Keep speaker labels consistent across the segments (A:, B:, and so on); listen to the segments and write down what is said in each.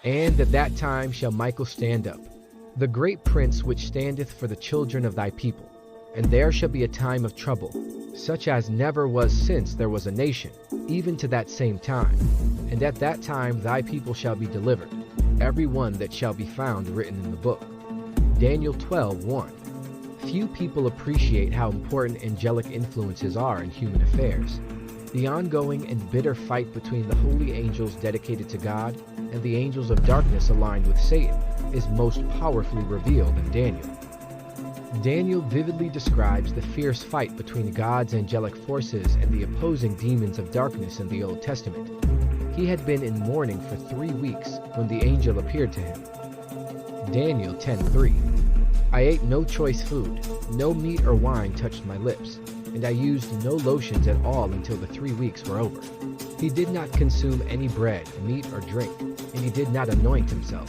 A: And at that time shall Michael stand up, the great prince which standeth for the children of thy people. And there shall be a time of trouble, such as never was since there was a nation, even to that same time. And at that time thy people shall be delivered, every one that shall be found written in the book. Daniel 12:1. Few people appreciate how important angelic influences are in human affairs. The ongoing and bitter fight between the holy angels dedicated to God and the angels of darkness aligned with Satan is most powerfully revealed in Daniel. Daniel vividly describes the fierce fight between God's angelic forces and the opposing demons of darkness in the Old Testament. He had been in mourning for 3 weeks when the angel appeared to him. Daniel 10:3. I ate no choice food, no meat or wine touched my lips, and I used no lotions at all until the 3 weeks were over. He did not consume any bread, meat, or drink, and he did not anoint himself.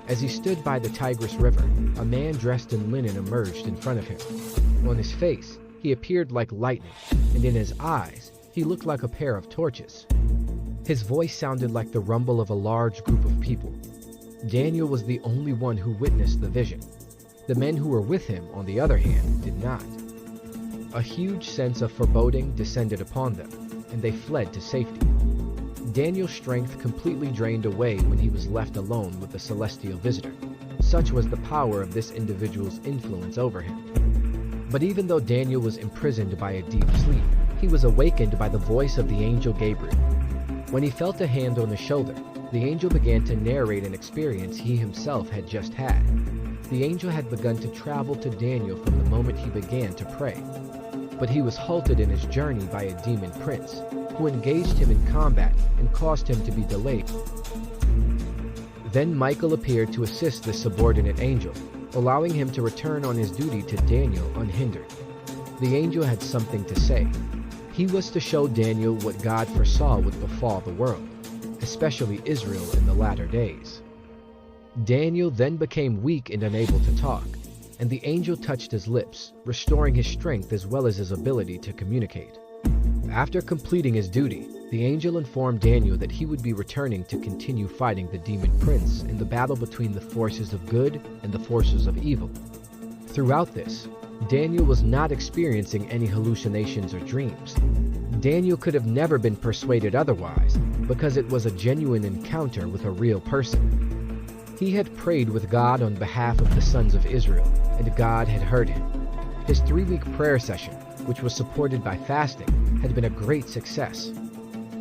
A: As he stood by the Tigris River, a man dressed in linen emerged in front of him. On his face, he appeared like lightning, and in his eyes, he looked like a pair of torches. His voice sounded like the rumble of a large group of people. Daniel was the only one who witnessed the vision. The men who were with him, on the other hand, did not. A huge sense of foreboding descended upon them, and they fled to safety. Daniel's strength completely drained away when he was left alone with the celestial visitor. Such was the power of this individual's influence over him. But even though Daniel was imprisoned by a deep sleep, he was awakened by the voice of the angel Gabriel. When he felt a hand on his shoulder, the angel began to narrate an experience he himself had just had. The angel had begun to travel to Daniel from the moment he began to pray. But he was halted in his journey by a demon prince, who engaged him in combat and caused him to be delayed. Then Michael appeared to assist the subordinate angel, allowing him to return on his duty to Daniel unhindered. The angel had something to say. He was to show Daniel what God foresaw would befall the world, especially Israel in the latter days. Daniel then became weak and unable to talk, and the angel touched his lips, restoring his strength as well as his ability to communicate. After completing his duty, the angel informed Daniel that he would be returning to continue fighting the demon prince in the battle between the forces of good and the forces of evil. Throughout this, Daniel was not experiencing any hallucinations or dreams. Daniel could have never been persuaded otherwise, because it was a genuine encounter with a real person. He had prayed with God on behalf of the sons of Israel, and God had heard him. His 3-week prayer session, which was supported by fasting, had been a great success.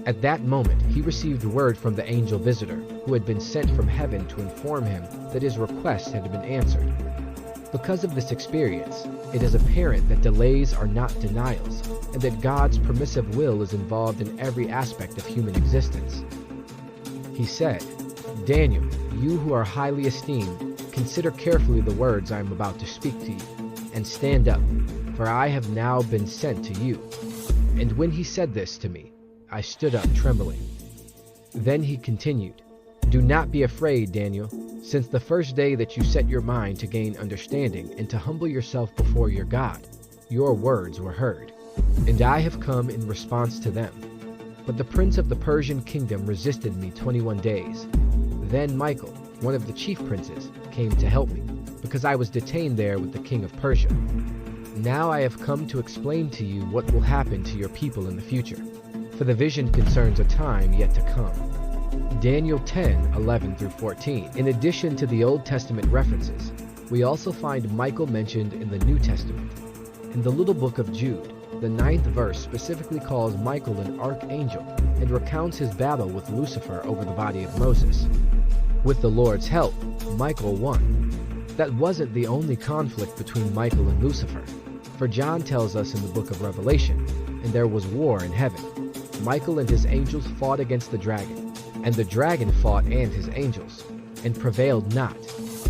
A: At that moment, he received word from the angel visitor, who had been sent from heaven to inform him that his request had been answered. Because of this experience, it is apparent that delays are not denials, and that God's permissive will is involved in every aspect of human existence. He said, Daniel, you who are highly esteemed, consider carefully the words I am about to speak to you, and stand up, for I have now been sent to you. And when he said this to me, I stood up trembling. Then he continued, Do not be afraid, Daniel. Since the first day that you set your mind to gain understanding and to humble yourself before your God, your words were heard, and I have come in response to them. But the prince of the Persian kingdom resisted me 21 days. Then Michael, one of the chief princes, came to help me, because I was detained there with the king of Persia. Now I have come to explain to you what will happen to your people in the future, for the vision concerns a time yet to come. Daniel 10:11-14. In addition to the Old Testament references, we also find Michael mentioned in the New Testament. In the little book of Jude, the 9th verse specifically calls Michael an archangel and recounts his battle with Lucifer over the body of Moses. With the Lord's help, Michael won. That wasn't the only conflict between Michael and Lucifer, for John tells us in the book of Revelation, and there was war in heaven. Michael and his angels fought against the dragon, and the dragon fought and his angels, and prevailed not,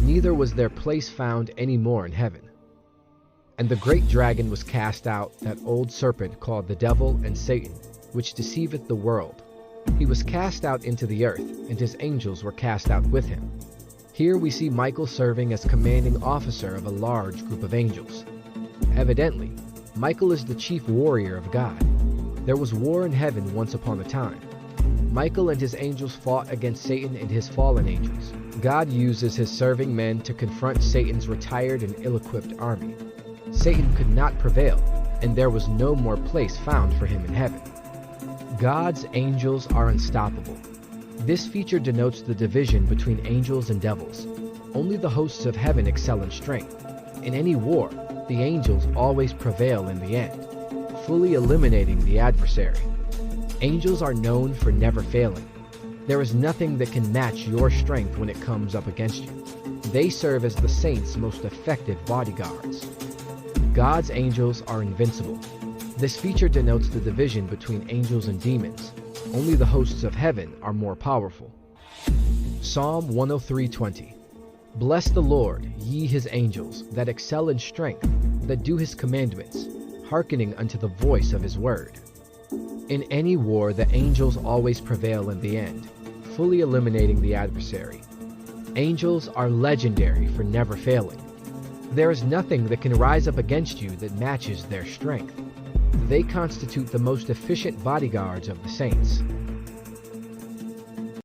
A: neither was their place found any more in heaven. And the great dragon was cast out, that old serpent called the devil and Satan, which deceiveth the world. He was cast out into the earth, and his angels were cast out with him. Here we see Michael serving as commanding officer of a large group of angels. Evidently, Michael is the chief warrior of God. There was war in heaven once upon a time. Michael and his angels fought against Satan and his fallen angels. God uses his serving men to confront Satan's retired and ill-equipped army. Satan could not prevail, and there was no more place found for him in heaven. God's angels are unstoppable. This feature denotes the division between angels and devils. Only the hosts of heaven excel in strength. In any war, the angels always prevail in the end, fully eliminating the adversary. Angels are known for never failing. There is nothing that can match your strength when it comes up against you. They serve as the saints' most effective bodyguards. God's angels are invincible. This feature denotes the division between angels and demons. Only the hosts of heaven are more powerful. Psalm 103:20. Bless the Lord, ye his angels, that excel in strength, that do his commandments, hearkening unto the voice of his word. In any war, the angels always prevail in the end, fully eliminating the adversary. Angels are legendary for never failing. There is nothing that can rise up against you that matches their strength. They constitute the most efficient bodyguards of the saints.